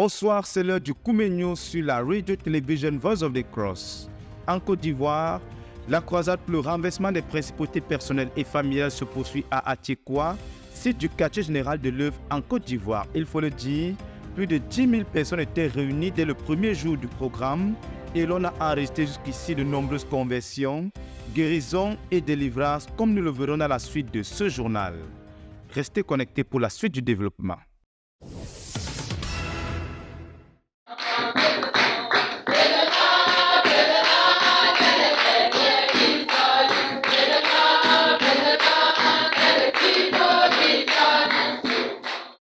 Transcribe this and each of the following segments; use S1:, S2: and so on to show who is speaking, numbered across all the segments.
S1: Bonsoir, c'est l'heure du Koumenio sur la Radio Television Voice of the Cross. En Côte d'Ivoire, la croisade pour le renversement des principautés personnelles et familiales se poursuit à Atiekwa, site du quartier général de l'œuvre en Côte d'Ivoire. Il faut le dire, plus de 10 000 personnes étaient réunies dès le premier jour du programme et l'on a enregistré jusqu'ici de nombreuses conversions, guérisons et délivrances comme nous le verrons dans la suite de ce journal. Restez connectés pour la suite du développement.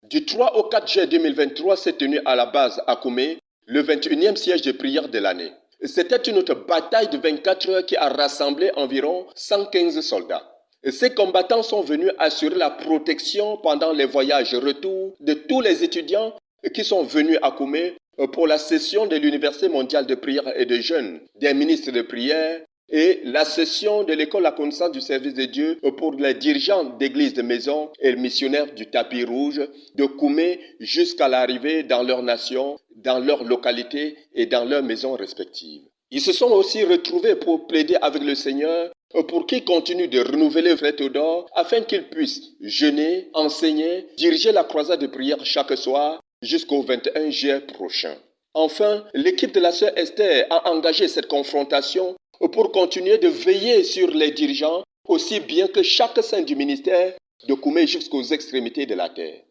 S2: Du 3 au 4 juillet 2023 s'est tenu à la base à Koumé le 21e siège de prière de l'année. C'était une autre bataille de 24 heures qui a rassemblé environ 115 soldats. Ces combattants sont venus assurer la protection pendant les voyages retour de tous les étudiants qui sont venus à Koumé pour la session de l'Université mondiale de prière et de jeûne, des ministres de prière et la session de l'école La connaissance du service de Dieu pour les dirigeants d'églises de maison et missionnaires du tapis rouge de Koumé jusqu'à l'arrivée dans leur nation, dans leur localité et dans leurs maisons respectives. Ils se sont aussi retrouvés pour plaider avec le Seigneur pour qu'il continue de renouveler Frère Théodore afin qu'il puisse jeûner, enseigner, diriger la croisade de prière chaque soir jusqu'au 21 juillet prochain. Enfin, l'équipe de la sœur Esther a engagé cette confrontation pour continuer de veiller sur les dirigeants, aussi bien que chaque saint du ministère de Koumé jusqu'aux extrémités de la terre.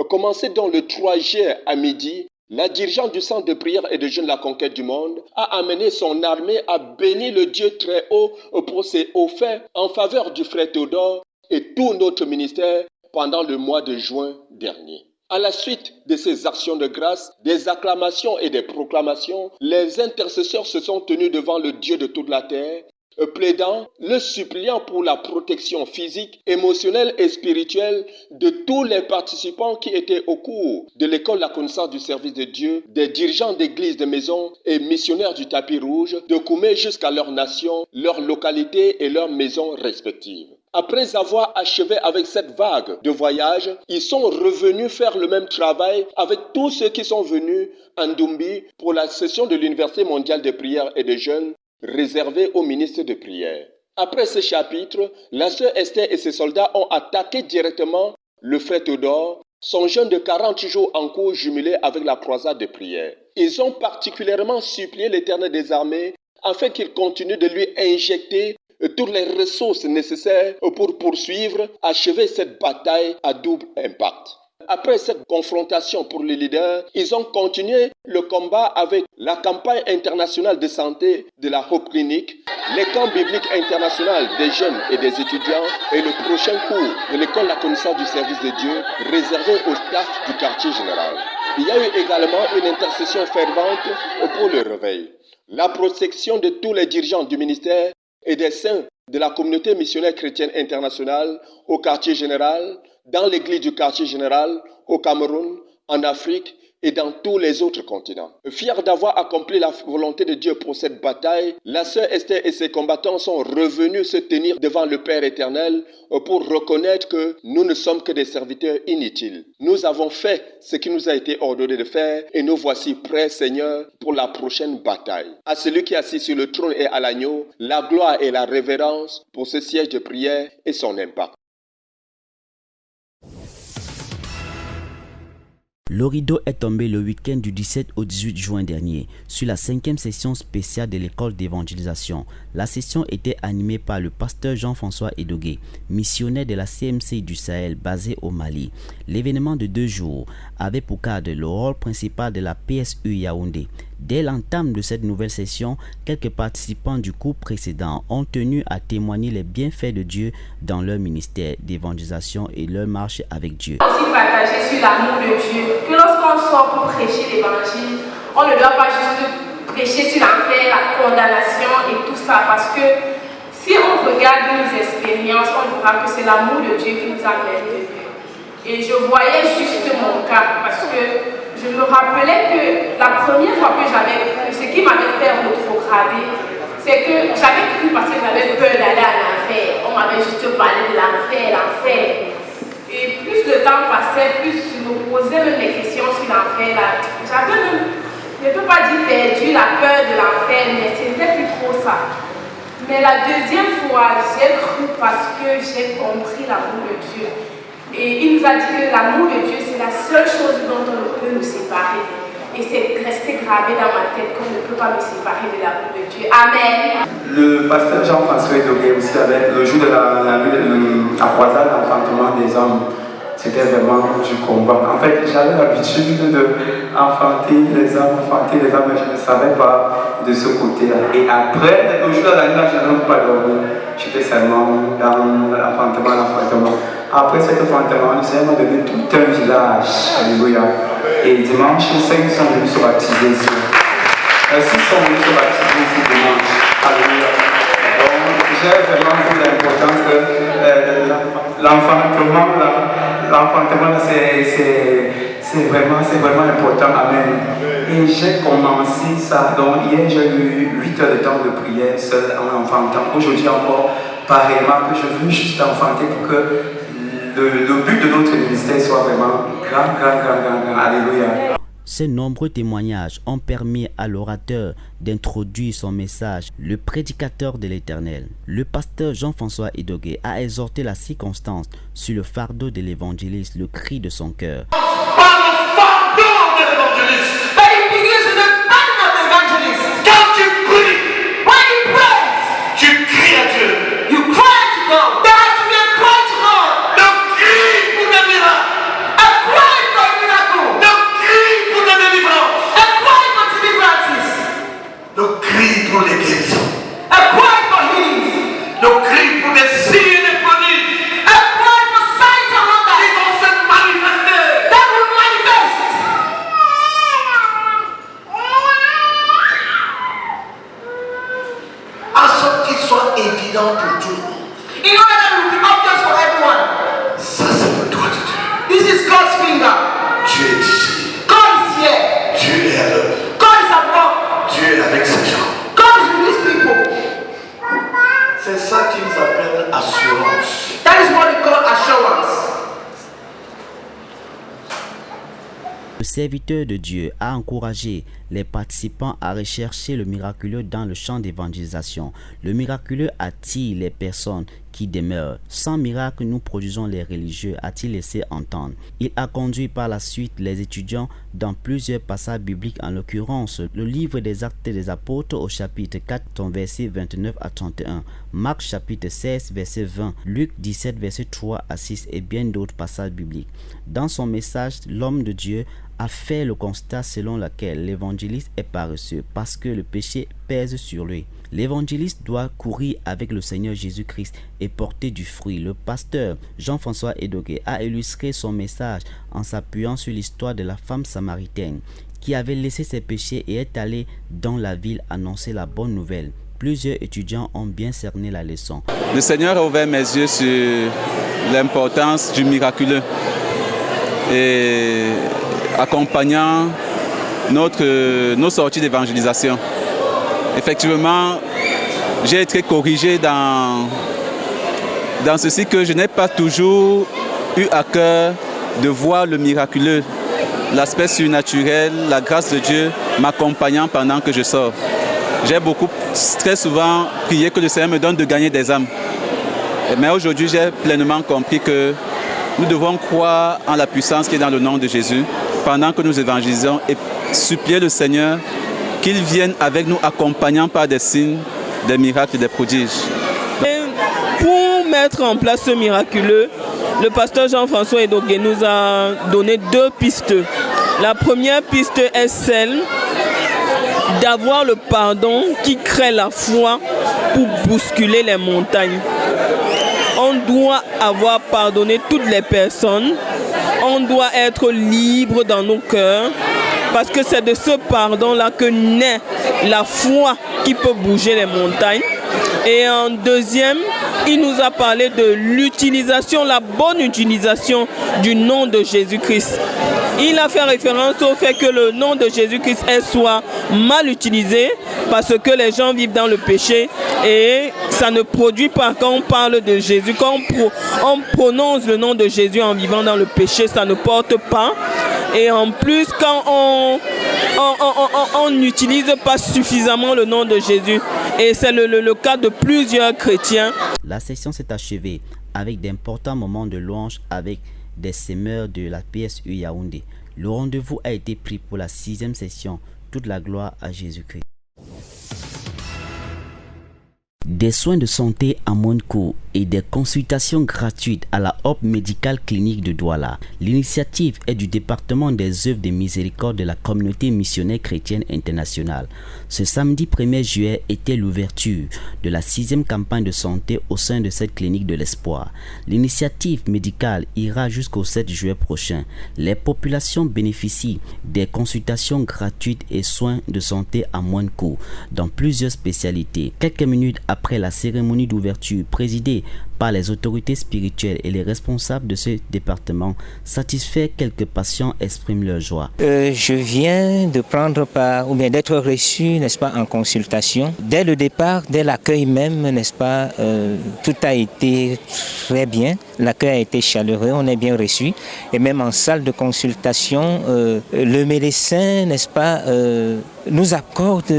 S2: Commencé donc le 3 juillet à midi, la dirigeante du centre de prière et de jeûne La Conquête du Monde a amené son armée à bénir le Dieu très haut pour ses hauts faits en faveur du frère Théodore et tout notre ministère pendant le mois de juin dernier. À la suite de ces actions de grâce, des acclamations et des proclamations, les intercesseurs se sont tenus devant le Dieu de toute la terre, plaidant, le suppliant pour la protection physique, émotionnelle et spirituelle de tous les participants qui étaient au cours de l'école La connaissance du service de Dieu, des dirigeants d'églises de maison et missionnaires du tapis rouge, de Koumé jusqu'à leur nation, leur localité et leurs maisons respectives. Après avoir achevé avec cette vague de voyage, ils sont revenus faire le même travail avec tous ceux qui sont venus à Ndumbi pour la session de l'Université mondiale de prière et de jeûne réservée aux ministres de prière. Après ce chapitre, la sœur Esther et ses soldats ont attaqué directement le frère Théodore, son jeûne de 40 jours en cours jumelé avec la croisade de prière. Ils ont particulièrement supplié l'Éternel des armées afin qu'il continue de lui injecter toutes les ressources nécessaires pour poursuivre, achever cette bataille à double impact. Après cette confrontation pour les leaders, ils ont continué le combat avec la campagne internationale de santé de la Hope Clinic, les camps bibliques internationaux des jeunes et des étudiants et le prochain cours de l'école La connaissance du service de Dieu réservé au staff du quartier général. Il y a eu également une intercession fervente pour le réveil. La protection de tous les dirigeants du ministère et des saints de la communauté missionnaire chrétienne internationale au quartier général, dans l'église du quartier général, au Cameroun, en Afrique et dans tous les autres continents. Fiers d'avoir accompli la volonté de Dieu pour cette bataille, la sœur Esther et ses combattants sont revenus se tenir devant le Père éternel pour reconnaître que nous ne sommes que des serviteurs inutiles. Nous avons fait ce qui nous a été ordonné de faire et nous voici prêts, Seigneur, pour la prochaine bataille. À celui qui est assis sur le trône et à l'agneau, la gloire et la révérence pour ce siège de prière et son impact.
S3: Le rideau est tombé le week-end du 17 au 18 juin dernier sur la 5e session spéciale de l'école d'évangélisation. La session était animée par le pasteur Jean-François Edogué, missionnaire de la CMC du Sahel basé au Mali. L'événement de 2 jours avait pour cadre le rôle principal de la PSU Yaoundé. Dès l'entame de cette nouvelle session, quelques participants du cours précédent ont tenu à témoigner les bienfaits de Dieu dans leur ministère d'évangélisation et leur marche avec Dieu.
S4: Aussi partager sur l'amour de Dieu, que lorsqu'on sort pour prêcher l'évangile, on ne doit pas juste prêcher sur l'enfer, la condamnation et tout ça, parce que si on regarde nos expériences, on verra que c'est l'amour de Dieu qui nous a mené. Et je voyais juste mon cas, parce que je me rappelais que la première fois que j'avais cru, ce qui m'avait fait rétrograder, c'est que j'avais cru parce que j'avais peur d'aller à l'enfer. On m'avait juste parlé de l'enfer. Et plus le temps passait, plus je me posais même des questions sur l'enfer. J'avais même, je ne peux pas dire perdu la peur de l'enfer, mais c'était plus trop ça. Mais la deuxième fois, j'ai cru parce que j'ai compris l'amour de Dieu. Et il nous a dit que l'amour de Dieu, c'est la seule chose dont on ne peut nous séparer. Et c'est resté gravé dans ma tête qu'on ne peut pas me séparer de l'amour de Dieu. Amen.
S5: Le pasteur Jean-François Edogué aussi, avec le jour de la croisade d'enfantement des hommes, c'était vraiment du combat. En fait, j'avais l'habitude d'enfanter les hommes, mais je ne savais pas de ce côté-là. Et après, le jour de la nuit, je n'ai pas dormi. J'étais seulement dans l'enfantement. Après cet enfantement, le Seigneur m'a donné tout un village. Alléluia. Et dimanche, 5 sont venus se baptiser ici. 6 sont venus se baptiser ici dimanche. Alléluia. Donc, j'ai vraiment vu l'importance que l'enfantement, c'est vraiment important. Amen. Et j'ai commencé ça. Donc, hier, j'ai eu 8 heures de temps de prière seul en enfantant. Aujourd'hui encore, pareillement, que je veux juste enfanter pour que le but de notre ministère soit vraiment grand. Alléluia.
S3: Ces nombreux témoignages ont permis à l'orateur d'introduire son message, le prédicateur de l'Éternel. Le pasteur Jean-François Edogué a exhorté la circonstance sur le fardeau de l'évangéliste, le cri de son cœur. Le serviteur de Dieu a encouragé les participants à rechercher le miraculeux dans le champ d'évangélisation. Le miraculeux attire les personnes qui demeurent. Sans miracle, nous produisons les religieux, a-t-il laissé entendre. Il a conduit par la suite les étudiants dans plusieurs passages bibliques, en l'occurrence le livre des Actes des Apôtres au chapitre 4, versets 29 à 31, Marc chapitre 16, verset 20, Luc 17, verset 3 à 6 et bien d'autres passages bibliques. Dans son message, l'homme de Dieu a fait le constat selon lequel l'évangéliste est paresseux parce que le péché pèse sur lui. L'évangéliste doit courir avec le Seigneur Jésus-Christ et porter du fruit. Le pasteur Jean-François Edogué a illustré son message en s'appuyant sur l'histoire de la femme samaritaine qui avait laissé ses péchés et est allée dans la ville annoncer la bonne nouvelle. Plusieurs étudiants ont bien cerné la leçon.
S6: Le Seigneur a ouvert mes yeux sur l'importance du miraculeux et accompagnant nos sorties d'évangélisation. Effectivement, j'ai été corrigé dans ceci que je n'ai pas toujours eu à cœur de voir le miraculeux, l'aspect surnaturel, la grâce de Dieu m'accompagnant pendant que je sors. J'ai très souvent prié que le Seigneur me donne de gagner des âmes. Mais aujourd'hui, j'ai pleinement compris que nous devons croire en la puissance qui est dans le nom de Jésus pendant que nous évangélisons et supplier le Seigneur qu'il vienne avec nous accompagnant par des signes, des miracles et des prodiges.
S7: Et pour mettre en place ce miraculeux, le pasteur Jean-François Edogué nous a donné 2 pistes. La première piste est celle d'avoir le pardon qui crée la foi pour bousculer les montagnes. On doit avoir pardonné toutes les personnes. On doit être libre dans nos cœurs. Parce que c'est de ce pardon-là que naît la foi qui peut bouger les montagnes. Et en deuxième, il nous a parlé de l'utilisation, la bonne utilisation du nom de Jésus-Christ. Il a fait référence au fait que le nom de Jésus-Christ soit mal utilisé parce que les gens vivent dans le péché et ça ne produit pas quand on parle de Jésus, quand on prononce le nom de Jésus en vivant dans le péché, ça ne porte pas. Et en plus, quand on n'utilise pas suffisamment le nom de Jésus, et c'est le cas de plusieurs chrétiens.
S3: La session s'est achevée avec d'importants moments de louange avec des semeurs de la PSU Yaoundé. Le rendez-vous a été pris pour la 6e session. Toute la gloire à Jésus-Christ. Des soins de santé à moindre coût et des consultations gratuites à la Hope Medical Clinic de Douala. L'initiative est du département des œuvres de miséricorde de la communauté missionnaire chrétienne internationale. Ce samedi 1er juillet était l'ouverture de la 6e campagne de santé au sein de cette clinique de l'espoir. L'initiative médicale ira jusqu'au 7 juillet prochain. Les populations bénéficient des consultations gratuites et soins de santé à moindre coût dans plusieurs spécialités. Quelques minutes après la cérémonie d'ouverture présidée par les autorités spirituelles et les responsables de ce département, satisfaits, quelques patients expriment leur joie.
S8: Je viens de prendre part, ou bien d'être reçu, n'est-ce pas, en consultation. Dès le départ, dès l'accueil même, n'est-ce pas, tout a été très bien. L'accueil a été chaleureux, on est bien reçu. Et même en salle de consultation, le médecin, n'est-ce pas, nous accorde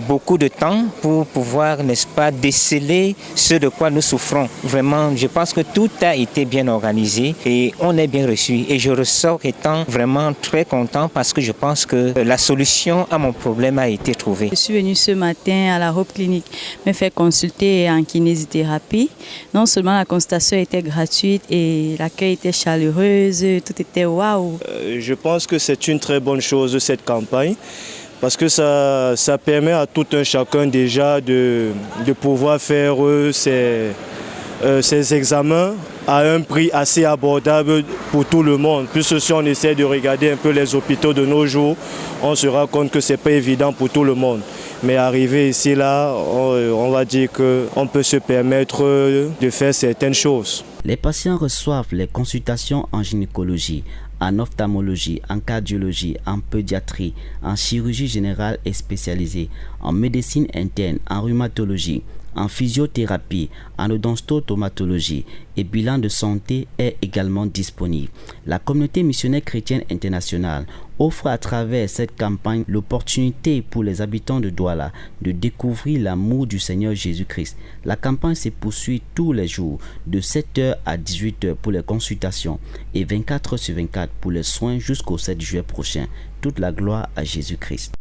S8: beaucoup de temps pour pouvoir, n'est-ce pas, déceler ce de quoi nous souffrons. Vraiment, je pense que tout a été bien organisé et on est bien reçu. Et je ressors étant vraiment très content parce que je pense que la solution à mon problème a été trouvée.
S9: Je suis venue ce matin à la Hope Clinic me faire consulter en kinésithérapie. Non seulement la consultation était gratuite et l'accueil était chaleureuse, tout était waouh.
S10: Je pense que c'est une très bonne chose cette campagne. Parce que ça permet à tout un chacun déjà de pouvoir faire ces examens à un prix assez abordable pour tout le monde. Puisque si on essaie de regarder un peu les hôpitaux de nos jours, on se rend compte que ce n'est pas évident pour tout le monde. Mais arrivé ici, là, on va dire qu'on peut se permettre de faire certaines choses.
S3: Les patients reçoivent les consultations en gynécologie, en ophtalmologie, en cardiologie, en pédiatrie, en chirurgie générale et spécialisée, en médecine interne, en rhumatologie, en physiothérapie, en odontostomatologie et bilan de santé est également disponible. La communauté missionnaire chrétienne internationale offre à travers cette campagne l'opportunité pour les habitants de Douala de découvrir l'amour du Seigneur Jésus-Christ. La campagne se poursuit tous les jours de 7h à 18h pour les consultations et 24h/24 pour les soins jusqu'au 7 juillet prochain. Toute la gloire à Jésus-Christ.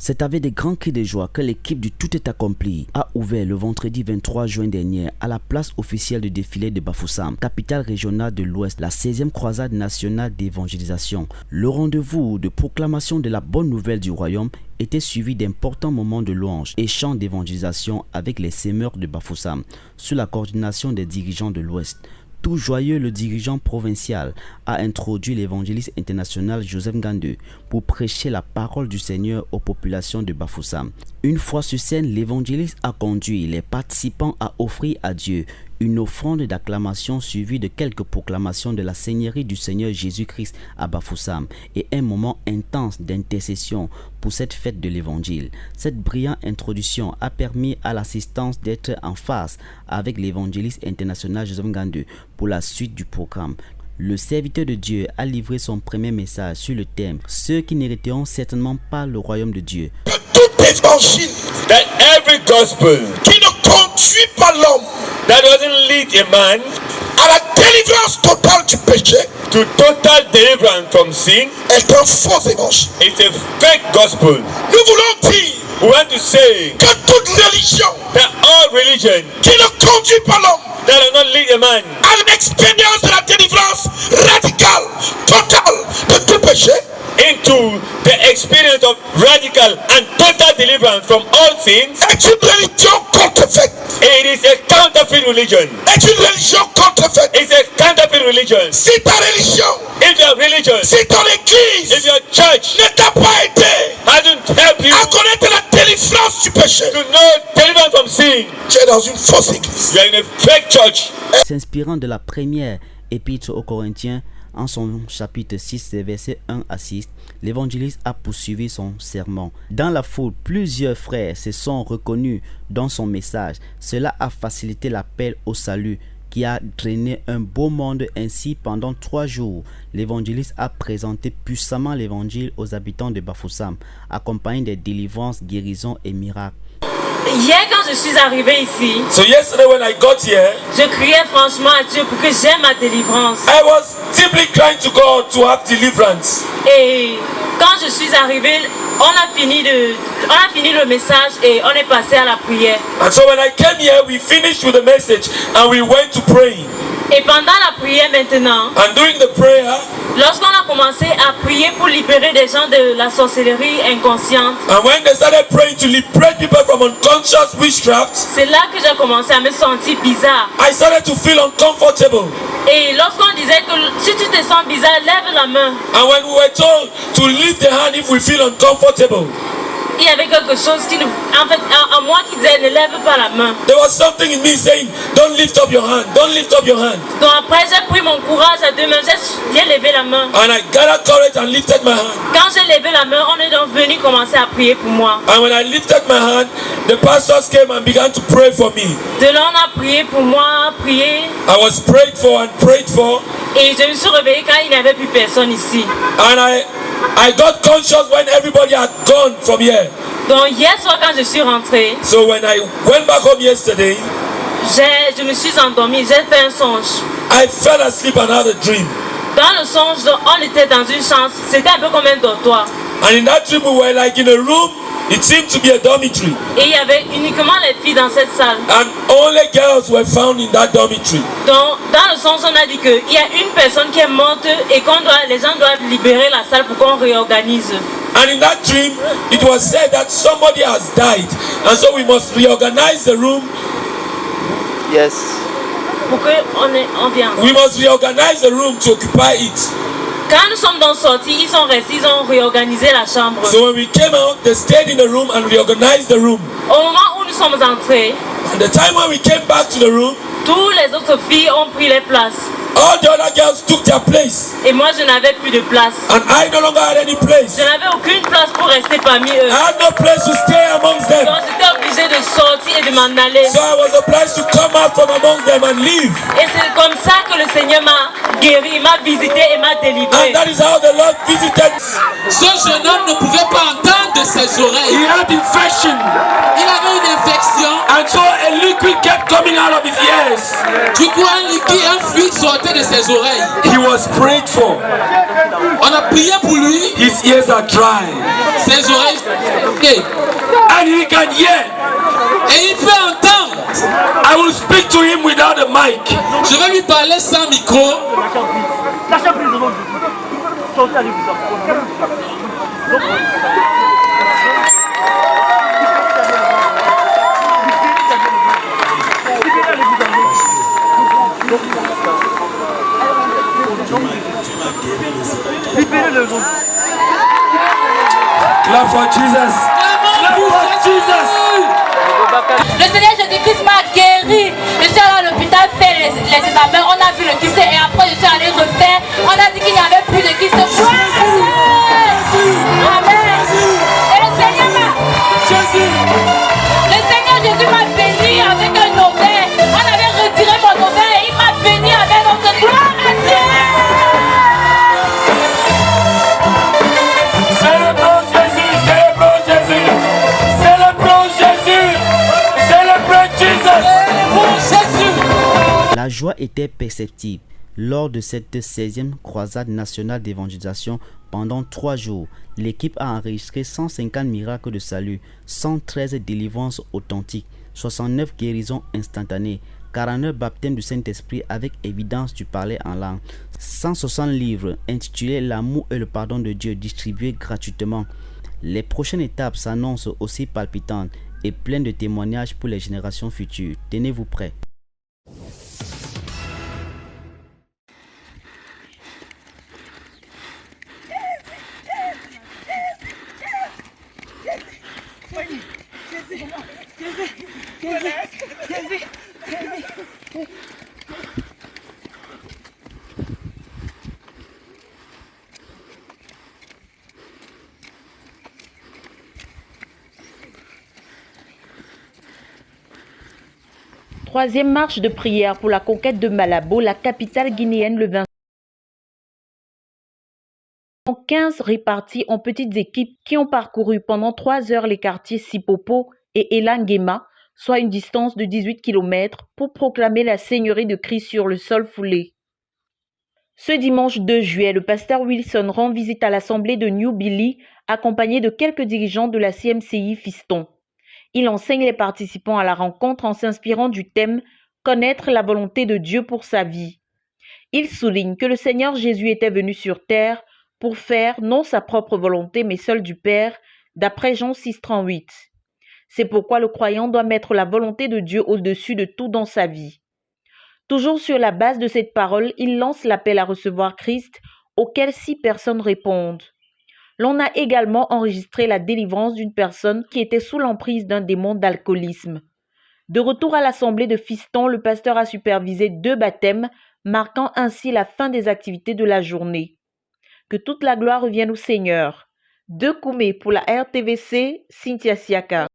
S3: C'est avec des grands cris de joie que l'équipe du Tout est accompli a ouvert le vendredi 23 juin dernier à la place officielle de défilé de Bafoussam, capitale régionale de l'Ouest, la 16e croisade nationale d'évangélisation. Le rendez-vous de proclamation de la bonne nouvelle du royaume était suivi d'importants moments de louange et chants d'évangélisation avec les semeurs de Bafoussam, sous la coordination des dirigeants de l'Ouest. Tout joyeux, le dirigeant provincial a introduit l'évangéliste international Joseph Ngandou pour prêcher la parole du Seigneur aux populations de Bafoussam. Une fois sur scène, l'évangéliste a conduit les participants à offrir à Dieu une offrande d'acclamation suivie de quelques proclamations de la Seigneurie du Seigneur Jésus-Christ à Bafoussam et un moment intense d'intercession pour cette fête de l'Évangile. Cette brillante introduction a permis à l'assistance d'être en face avec l'évangéliste international Joseph Ngandou pour la suite du programme. Le serviteur de Dieu a livré son premier message sur le thème « Ceux qui n'hériteront certainement pas le royaume de Dieu ».
S11: Tout évangile, that every gospel qui ne conduit pas l'homme, that doesn't lead a man à la délivrance totale du péché, to total deliverance from sin, est un faux évangile. It's a fake gospel. Nous voulons dire, we want to say, que toute religion, that all religion, qui ne conduit pas l'homme, that does not lead a man, à l'expérience de la délivrance radicale, totale de tout péché, into the experience of radical and total deliverance from all sins, est une religion contrefaite. It is a counterfeit religion. Est une religion contrefaite. It's a counterfeit religion. Si ta religion, if your religion, si ton église, if your church, ne t'a pas aidé, hasn't helped you à connaître la délivrance du péché, to know deliverance from sin, tu es dans une fausse église. You are in a fake church.
S3: S'inspirant de la première épître aux Corinthiens, En son chapitre 6, versets 1 à 6, l'évangéliste a poursuivi son sermon. Dans la foule, plusieurs frères se sont reconnus dans son message. Cela a facilité l'appel au salut qui a drainé un beau monde. Ainsi, pendant 3 jours, l'évangéliste a présenté puissamment l'évangile aux habitants de Bafoussam, accompagné des délivrances, guérisons et miracles.
S12: Hier, quand je suis arrivé ici,
S11: So yesterday when I got here,
S12: je criais franchement à Dieu pour que j'aie ma délivrance.
S11: I was deeply crying to God to have deliverance.
S12: Et quand je suis arrivé, on a fini le message et on est passé à la prière.
S11: And so when I came here, we finished with the message and we went to praying.
S12: Et pendant la prière maintenant,
S11: And during the prayer,
S12: lorsqu'on a commencé à prier pour libérer des gens de la sorcellerie inconsciente,
S11: and when they started praying to liberate people from unconscious witchcraft,
S12: c'est là que j'ai commencé à me sentir bizarre.
S11: I started to feel uncomfortable.
S12: Et lorsqu'on disait que si tu te sens bizarre, lève la main.
S11: And when we were told to lift the hand if we feel uncomfortable,
S12: Il y avait quelque chose qui, en fait, en moi qui disait ne lève pas la main.
S11: there was something in me saying, don't lift up your hand, don't lift up your hand.
S12: Donc après j'ai pris mon courage à deux mains, j'ai levé la main.
S11: And I gathered courage and lifted my hand.
S12: Quand j'ai levé la main, on est donc venu commencer à prier pour moi.
S11: And when I lifted my hand, the pastors came and began to pray for me.
S12: De là on a prié pour moi, prié.
S11: I was prayed for and prayed for.
S12: Et je me suis réveillée quand il n'y avait plus personne ici.
S11: And I got conscious when everybody had gone from here.
S12: Donc hier soir quand je suis rentrée,
S11: So when I went back home yesterday,
S12: je me suis endormie, j'ai fait un songe.
S11: I fell asleep and had a dream.
S12: Dans le songe, on était dans une chambre, c'était un peu comme un dortoir.
S11: And in that dream we were like in a room, it seemed to be a dormitory.
S12: Et il y avait uniquement les filles dans cette salle.
S11: And only girls were found in that dormitory.
S12: Donc dans le songe on a dit qu'il y a une personne qui est morte et les gens doivent libérer la salle pour qu'on réorganise.
S11: And in that dream, it was said that somebody has died. And so we must reorganize the room.
S3: Yes.
S12: Pour qu'on vienne.
S11: We must reorganize the room to occupy it.
S12: Quand nous sommes donc sortis, ils sont restés, ils ont réorganisé la chambre.
S11: So when we came out, they stayed in the room and reorganized the room.
S12: Au moment où nous sommes entrés,
S11: And the time when we came back to the room,
S12: toutes les autres filles ont pris les places.
S11: all the other girls took their place.
S12: Et moi, je n'avais plus de place.
S11: And I no longer had any place.
S12: Je n'avais aucune place pour rester parmi eux.
S11: I had no place to stay amongst them.
S12: Donc j'étais obligée de sortir et de m'en aller.
S11: So I was obliged to come out from amongst them and leave.
S12: Et c'est comme ça que le Seigneur m'a guéri, m'a visité et m'a délivré.
S11: And that is how the Lord visited.
S13: Ce jeune homme ne pouvait pas entendre de ses oreilles.
S11: He had infection.
S13: Il avait une infection.
S11: And so a liquid kept coming out of his ears.
S13: Du coup, un liquide, un fluide sortait de ses oreilles.
S11: He was prayed for.
S13: On a prié pour lui.
S11: His ears are dry.
S13: Ses oreilles. Okay.
S11: And he can hear.
S13: Et il peut entendre.
S11: I will speak to him without a mic.
S13: Je vais lui parler sans micro.
S14: Clap for Jesus. Clap for Jesus.
S15: Le Seigneur Jésus-Christ m'a guéri. Je suis allé à l'hôpital faire les examens. On a vu le kyste et après je suis allé refaire. On a dit qu'il n'y avait plus de kyste. Amen. Et le Seigneur Jésus m'a béni avec un ovaire. On avait retiré mon ovaire et il m'a béni avec notre gloire à Dieu.
S3: La joie était perceptible lors de cette 16e croisade nationale d'évangélisation pendant 3 jours. L'équipe a enregistré 150 miracles de salut, 113 délivrances authentiques, 69 guérisons instantanées, 49 baptêmes du Saint-Esprit avec évidence du parler en langue, 160 livres intitulés L'amour et le pardon de Dieu distribués gratuitement. Les prochaines étapes s'annoncent aussi palpitantes et pleines de témoignages pour les générations futures. Tenez-vous prêts.
S16: Troisième marche de prière pour la conquête de Malabo, la capitale guinéenne, le 20. 15 répartis en petites équipes qui ont parcouru pendant 3 heures les quartiers Sipopo et Elangema, soit une distance de 18 km, pour proclamer la seigneurie de Christ sur le sol foulé. Ce dimanche 2 juillet, le pasteur Wilson rend visite à l'assemblée de New Billy, accompagné de quelques dirigeants de la CMCI Fiston. Il enseigne les participants à la rencontre en s'inspirant du thème « Connaître la volonté de Dieu pour sa vie ». Il souligne que le Seigneur Jésus était venu sur terre pour faire non sa propre volonté mais celle du Père, d'après Jean 6,38. C'est pourquoi le croyant doit mettre la volonté de Dieu au-dessus de tout dans sa vie. Toujours sur la base de cette parole, il lance l'appel à recevoir Christ, auquel 6 personnes répondent. L'on a également enregistré la délivrance d'une personne qui était sous l'emprise d'un démon d'alcoolisme. De retour à l'assemblée de Fiston, le pasteur a supervisé 2 baptêmes, marquant ainsi la fin des activités de la journée. Que toute la gloire revienne au Seigneur. De Koumé pour la RTVC, Cynthia Siaka.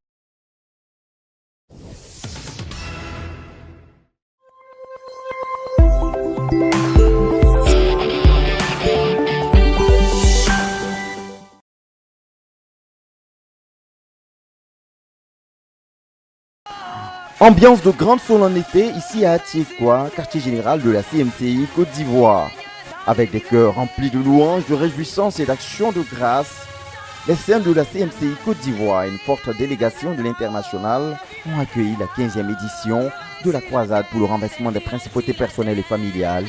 S17: Ambiance de grande solennité ici à Atiekwa, quartier général de la CMCI Côte d'Ivoire. Avec des cœurs remplis de louanges, de réjouissances et d'actions de grâce, les saints de la CMCI Côte d'Ivoire et une forte délégation de l'international ont accueilli la 15e édition de la croisade pour le renversement des principautés personnelles et familiales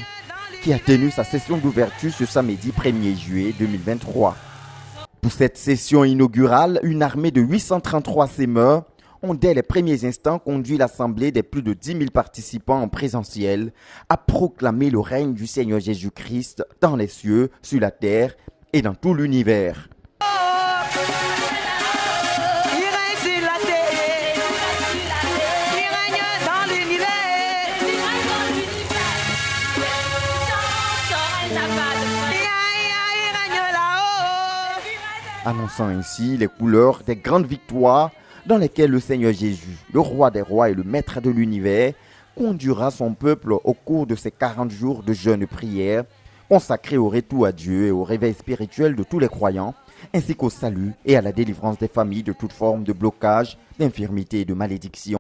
S17: qui a tenu sa session d'ouverture ce samedi 1er juillet 2023. Pour cette session inaugurale, une armée de 833 sémeurs ont dès les premiers instants conduit l'assemblée des plus de 10 000 participants en présentiel à proclamer le règne du Seigneur Jésus-Christ dans les cieux, sur la terre et dans tout l'univers. Annonçant ainsi les couleurs des grandes victoires dans lesquelles le Seigneur Jésus, le roi des rois et le maître de l'univers, conduira son peuple au cours de ces 40 jours de jeûne et prière, consacrés au retour à Dieu et au réveil spirituel de tous les croyants, ainsi qu'au salut et à la délivrance des familles de toute forme de blocage, d'infirmité et de malédiction.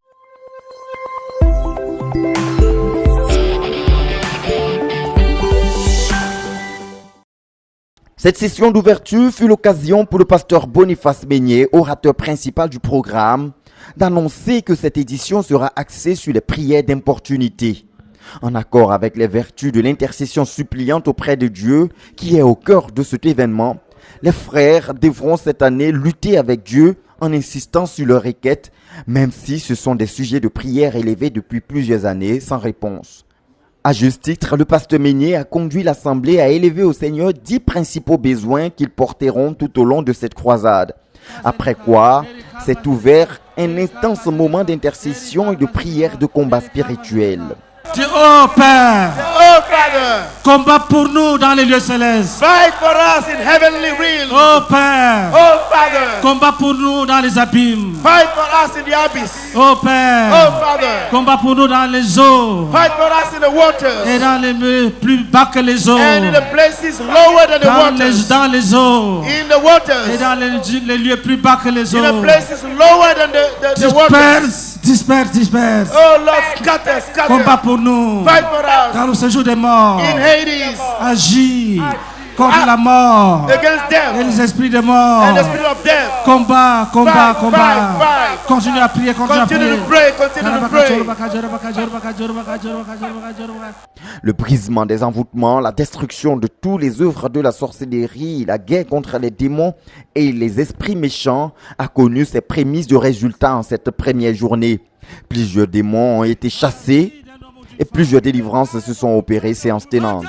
S17: Cette session d'ouverture fut l'occasion pour le pasteur Boniface Beignet, orateur principal du programme, d'annoncer que cette édition sera axée sur les prières d'importunité. En accord avec les vertus de l'intercession suppliante auprès de Dieu, qui est au cœur de cet événement, les frères devront cette année lutter avec Dieu en insistant sur leurs requêtes, même si ce sont des sujets de prière élevés depuis plusieurs années sans réponse. À juste titre, le pasteur Meignet a conduit l'assemblée à élever au Seigneur 10 principaux besoins qu'ils porteront tout au long de cette croisade. Après quoi, s'est ouvert un intense moment d'intercession et de prière de combat spirituel.
S14: Oh Père, combat pour nous dans les lieux célestes.
S18: Fight for us in heavenly realms.
S14: Oh Père,
S18: oh Father,
S14: combat pour nous dans les abîmes.
S18: Fight for us in the abyss.
S14: Oh Père,
S18: oh Father,
S14: combat pour nous dans les eaux.
S18: Fight for us in the waters.
S14: Et dans les plus bas que les eaux.
S18: And in the places lower than the waters.
S14: Dans les eaux.
S18: In the waters.
S14: Et dans les lieux plus bas que les eaux.
S18: In the places lower than the waters.
S14: Disperse.
S18: Oh Lord, scatter.
S14: Combat pour nous.
S18: Fight for us.
S14: Dans le séjour des morts.
S18: In Hades.
S14: Agis contre la mort.
S18: Against death.
S14: Et les esprits de mort.
S18: And the spirit of death.
S14: Combat.
S18: Fight.
S14: Continue à prier,
S18: Continue to pray.
S17: Le brisement des envoûtements, la destruction de tous les œuvres de la sorcellerie, la guerre contre les démons et les esprits méchants a connu ses prémices de résultats en cette première journée. Plusieurs démons ont été chassés et plusieurs délivrances se sont opérées séance tenante,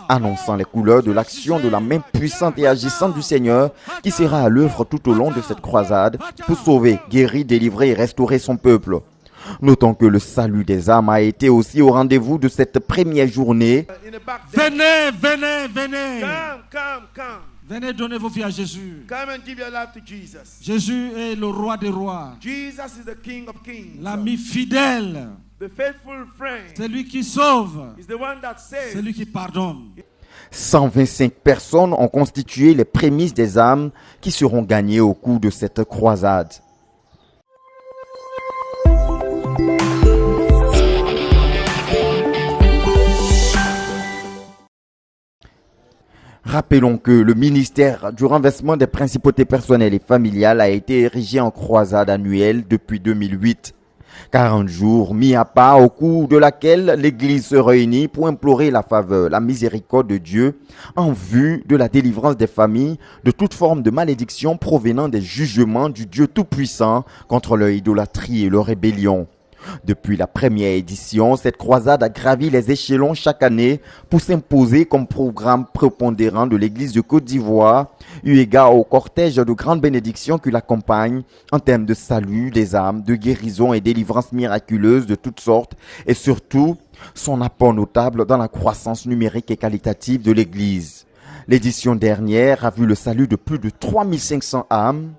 S17: annonçant les couleurs de l'action de la main puissante et agissante du Seigneur qui sera à l'œuvre tout au long de cette croisade pour sauver, guérir, délivrer et restaurer son peuple. Notons que le salut des âmes a été aussi au rendez-vous de cette première journée.
S14: Venez.
S18: Come.
S14: Venez donner vos vies à Jésus.
S18: Come and give your life to Jesus.
S14: Jésus est le roi des rois.
S18: Jesus is the King of kings.
S14: L'ami fidèle.
S18: The faithful friend
S14: Celui qui sauve.
S18: is the one that saves.
S14: Celui qui pardonne.
S17: 125 personnes ont constitué les prémices des âmes qui seront gagnées au cours de cette croisade. Rappelons que le ministère du renversement des principautés personnelles et familiales a été érigé en croisade annuelle depuis 2008. 40 jours mis à part au cours de laquelle l'Église se réunit pour implorer la faveur, la miséricorde de Dieu en vue de la délivrance des familles de toute forme de malédiction provenant des jugements du Dieu Tout-Puissant contre leur idolâtrie et leur rébellion. Depuis la première édition, cette croisade a gravi les échelons chaque année pour s'imposer comme programme prépondérant de l'Église de Côte d'Ivoire, eu égard au cortège de grandes bénédictions qui l'accompagnent en termes de salut des âmes, de guérison et délivrance miraculeuse de toutes sortes, et surtout son apport notable dans la croissance numérique et qualitative de l'Église. L'édition dernière a vu le salut de plus de 3500 âmes,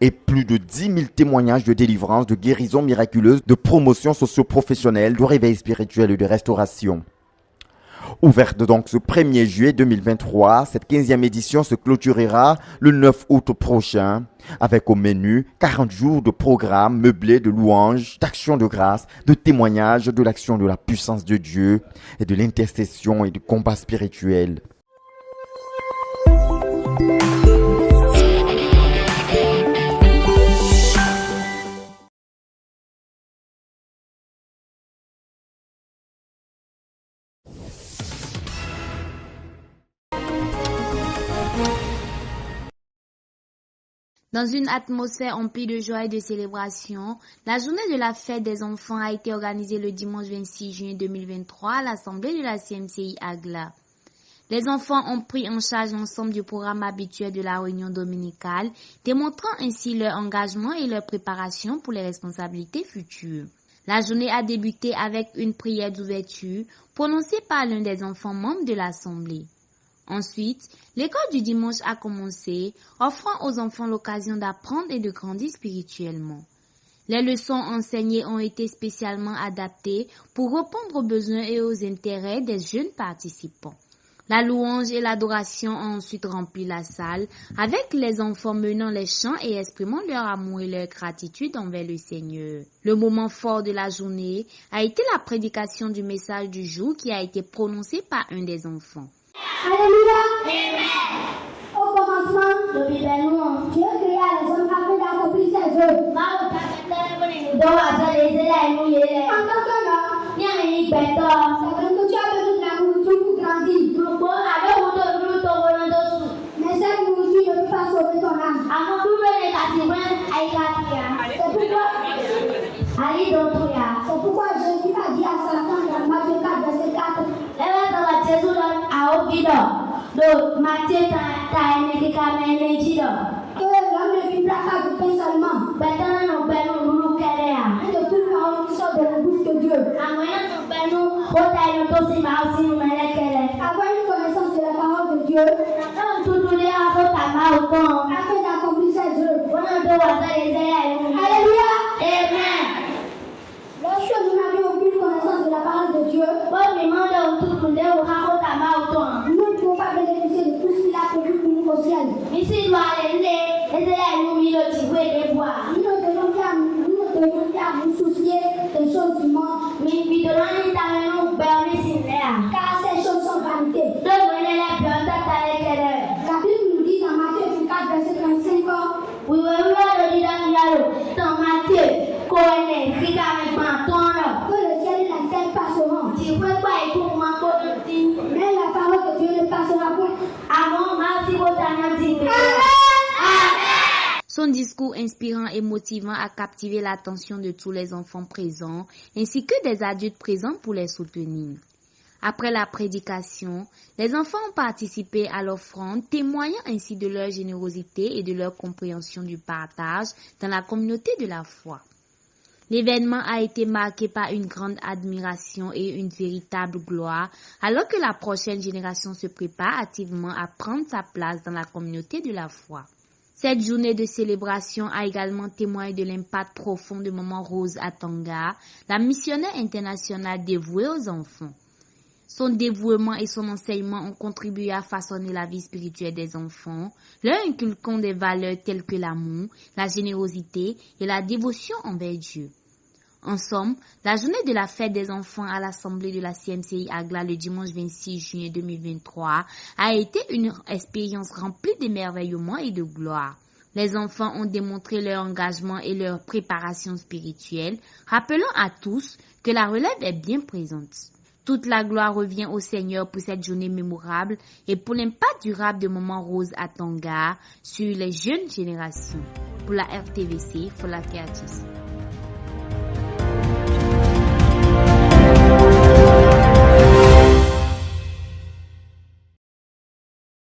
S17: et plus de 10 000 témoignages de délivrance, de guérison miraculeuse, de promotion socio-professionnelle, de réveil spirituel et de restauration. Ouverte donc ce 1er juillet 2023, cette 15e édition se clôturera le 9 août prochain avec au menu 40 jours de programmes meublés de louanges, d'actions de grâce, de témoignages de l'action de la puissance de Dieu et de l'intercession et du combat spirituel.
S19: Dans une atmosphère emplie de joie et de célébration, la journée de la fête des enfants a été organisée le dimanche 26 juin 2023 à l'Assemblée de la CMCI Agla. Les enfants ont pris en charge l'ensemble du programme habituel de la réunion dominicale, démontrant ainsi leur engagement et leur préparation pour les responsabilités futures. La journée a débuté avec une prière d'ouverture prononcée par l'un des enfants membres de l'Assemblée. Ensuite, l'école du dimanche a commencé, offrant aux enfants l'occasion d'apprendre et de grandir spirituellement. Les leçons enseignées ont été spécialement adaptées pour répondre aux besoins et aux intérêts des jeunes participants. La louange et l'adoration ont ensuite rempli la salle, avec les enfants menant les chants et exprimant leur amour et leur gratitude envers le Seigneur. Le moment fort de la journée a été la prédication du message du jour qui a été prononcé par un des enfants.
S20: Alléluia. Amen. Au commencement, Dieu créa les hommes afin d'accomplir ses œuvres. En tant qu'homme, tu as besoin de la nourriture pour grandir. Mais cette nourriture ne peut pas sauver ton âme. C'est pourquoi Jésus a dit à Satan dans Matthieu 4, verset 4. Que l'homme ne vivra pas de pain seulement, mais de toute parole qui sort de la bouche de Dieu. Avoir une connaissance de la parole de Dieu, afin d'accomplir ses œuvres. Alléluia. Amen. Lorsque vous n'avez aucune connaissance de la parole de Dieu, nous ne pouvons pas bénéficier de tout ce qu'il a prévu pour nous au ciel. Nous ne devons pas nous soucier des choses du monde, car ces choses sont vanité. La Bible nous dit dans Matthieu 4, verset 35, que le ciel et la terre passeront, mais la parole de Dieu ne passera pas.
S19: Son discours inspirant et motivant a captivé l'attention de tous les enfants présents, ainsi que des adultes présents pour les soutenir. Après la prédication, les enfants ont participé à l'offrande, témoignant ainsi de leur générosité et de leur compréhension du partage dans la communauté de la foi. L'événement a été marqué par une grande admiration et une véritable gloire, alors que la prochaine génération se prépare activement à prendre sa place dans la communauté de la foi. Cette journée de célébration a également témoigné de l'impact profond de Maman Rose à Tonga, la missionnaire internationale dévouée aux enfants. Son dévouement et son enseignement ont contribué à façonner la vie spirituelle des enfants, leur inculquant des valeurs telles que l'amour, la générosité et la dévotion envers Dieu. En somme, la journée de la fête des enfants à l'Assemblée de la CMCI Agla le dimanche 26 juillet 2023 a été une expérience remplie d'émerveillement et de gloire. Les enfants ont démontré leur engagement et leur préparation spirituelle, rappelant à tous que la relève est bien présente. Toute la gloire revient au Seigneur pour cette journée mémorable et pour l'impact durable de Maman Rose à Tonga sur les jeunes générations. Pour la RTVC, Fola Keatis.